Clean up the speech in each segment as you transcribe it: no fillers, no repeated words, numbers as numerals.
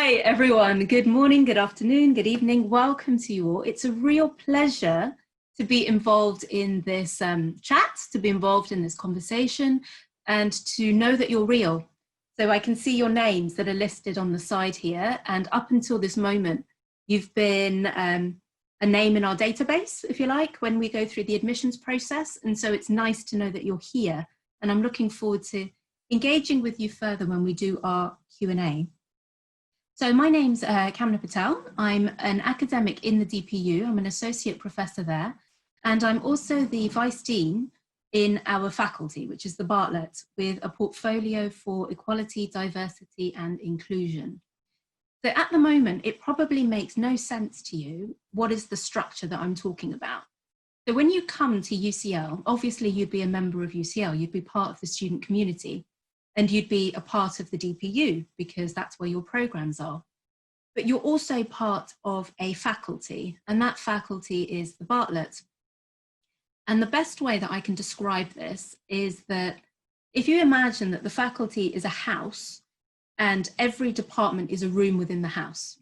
Hi everyone, good morning, good afternoon, good evening. Welcome to you all. It's a real pleasure to be involved in this chat, to be involved in this conversation, and to know that you're real. So I can see your names that are listed on the side here, and up until this moment, you've been a name in our database, if you like, when we go through the admissions process. And so it's nice to know that you're here, and I'm looking forward to engaging with you further when we do our Q&A. So my name's Kamna Patel. I'm an academic in the DPU. I'm an associate professor there. And I'm also the vice dean in our faculty, which is the Bartlett, with a portfolio for equality, diversity, and inclusion. So at the moment, it probably makes no sense to you what is the structure that I'm talking about. So when you come to UCL, obviously you'd be a member of UCL, you'd be part of the student community. And you'd be a part of the DPU because that's where your programs are. But you're also part of a faculty, and that faculty is the Bartlett. And the best way that I can describe this is that if you imagine that the faculty is a house and every department is a room within the house.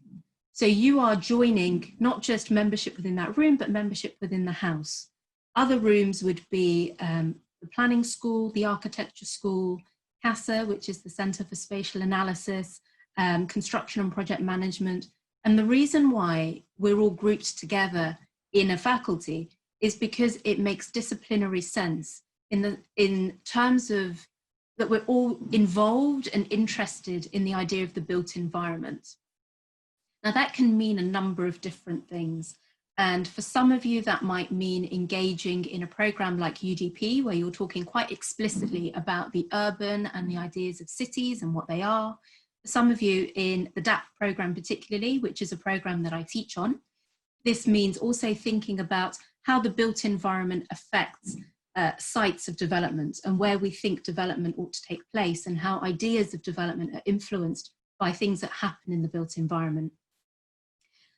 So you are joining not just membership within that room, but membership within the house. Other rooms would be the planning school, the architecture school, CASA, which is the Centre for Spatial Analysis, construction and project management. And the reason why we're all grouped together in a faculty is because it makes disciplinary sense in terms of that we're all involved and interested in the idea of the built environment. Now that can mean a number of different things. And for some of you, that might mean engaging in a program like UDP, where you're talking quite explicitly about the urban and the ideas of cities and what they are. For some of you in the DAP program particularly, which is a program that I teach on, this means also thinking about how the built environment affects sites of development and where we think development ought to take place and how ideas of development are influenced by things that happen in the built environment.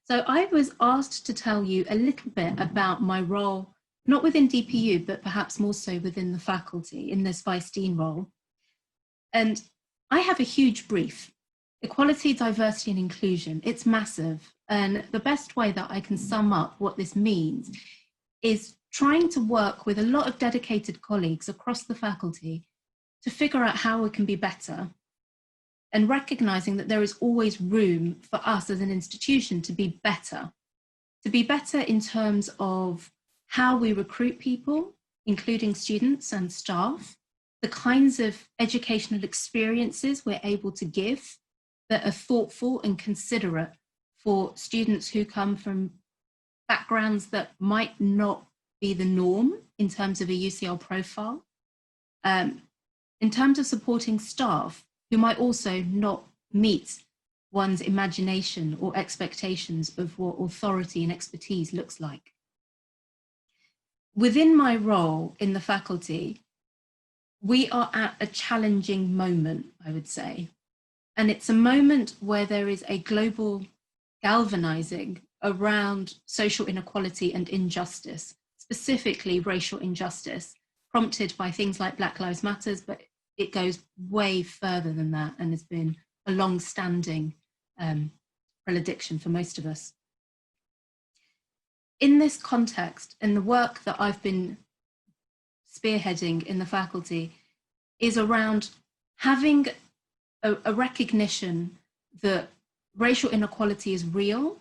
So I was asked to tell you a little bit about my role, not within DPU, but perhaps more so within the faculty in this vice dean role. And I have a huge brief, equality, diversity and inclusion. It's massive. And the best way that I can sum up what this means is trying to work with a lot of dedicated colleagues across the faculty to figure out how we can be better, and recognizing that there is always room for us as an institution to be better in terms of how we recruit people, including students and staff, the kinds of educational experiences we're able to give that are thoughtful and considerate for students who come from backgrounds that might not be the norm in terms of a UCL profile, in terms of supporting staff who might also not meet one's imagination or expectations of what authority and expertise looks like. Within my role in the faculty, we are at a challenging moment, I would say. And it's a moment where there is a global galvanizing around social inequality and injustice, specifically racial injustice, prompted by things like Black Lives Matter, but it goes way further than that and has been a long-standing predilection for most of us. In this context, and the work that I've been spearheading in the faculty is around having a recognition that racial inequality is real,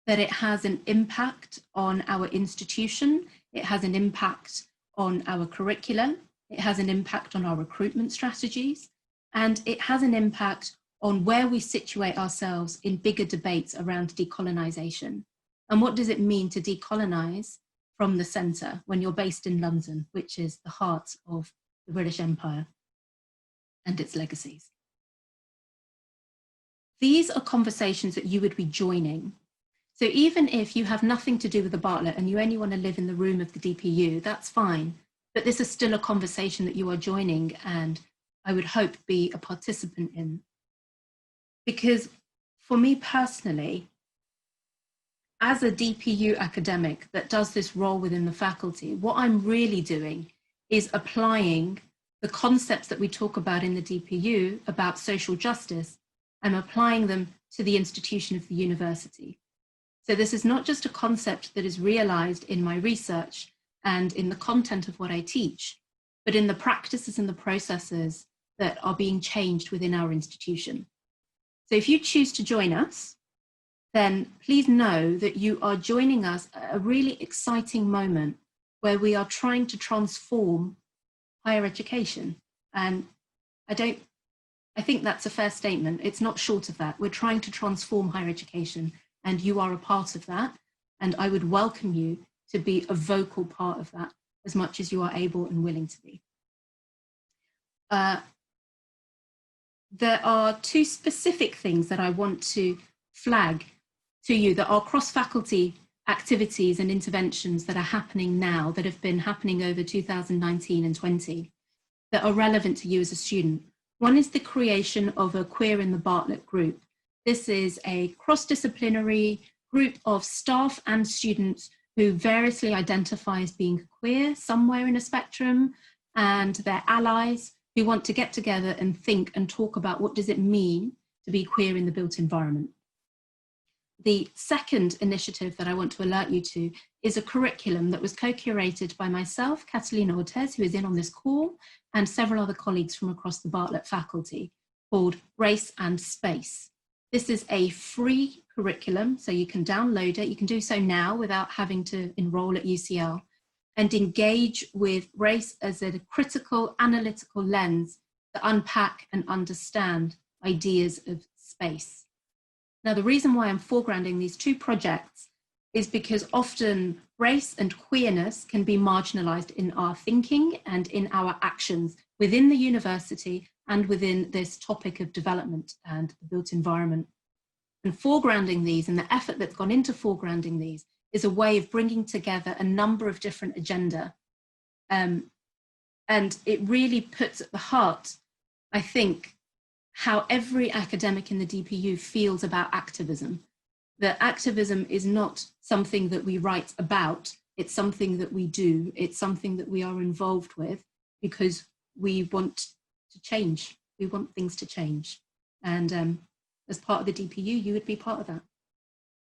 that it has an impact on our institution, it has an impact on our curriculum, it has an impact on our recruitment strategies, and it has an impact on where we situate ourselves in bigger debates around decolonization. And what does it mean to decolonize from the centre when you're based in London, which is the heart of the British Empire and its legacies? These are conversations that you would be joining. So even if you have nothing to do with the Bartlett and you only want to live in the room of the DPU, that's fine. But this is still a conversation that you are joining and I would hope be a participant in. Because for me personally, as a DPU academic that does this role within the faculty, what I'm really doing is applying the concepts that we talk about in the DPU about social justice. I'm applying them to the institution of the university. So this is not just a concept that is realized in my research and in the content of what I teach, but in the practices and the processes that are being changed within our institution. So if you choose to join us, then please know that you are joining us at a really exciting moment where we are trying to transform higher education. And I think that's a fair statement. It's not short of that. We're trying to transform higher education, and you are a part of that. And I would welcome you to be a vocal part of that as much as you are able and willing to be. There are two specific things that I want to flag to you that are cross-faculty activities and interventions that are happening now, that have been happening over 2019 and 20, that are relevant to you as a student. One is the creation of a Queer in the Bartlett group. This is a cross-disciplinary group of staff and students who variously identify as being queer somewhere in a spectrum, and their allies who want to get together and think and talk about what does it mean to be queer in the built environment. The second initiative that I want to alert you to is a curriculum that was co-curated by myself, Catalina Ortez, who is in on this call, and several other colleagues from across the Bartlett faculty, called Race and Space. This is a free curriculum, so you can download it. You can do so now without having to enroll at UCL, and engage with race as a critical, analytical lens to unpack and understand ideas of space. Now, the reason why I'm foregrounding these two projects is because often race and queerness can be marginalized in our thinking and in our actions within the university and within this topic of development and the built environment. And foregrounding these, and the effort that's gone into foregrounding these, is a way of bringing together a number of different agenda. And it really puts at the heart, I think, how every academic in the DPU feels about activism. That activism is not something that we write about, it's something that we do, it's something that we are involved with because we want to change, we want things to change. And as part of the DPU, you would be part of that.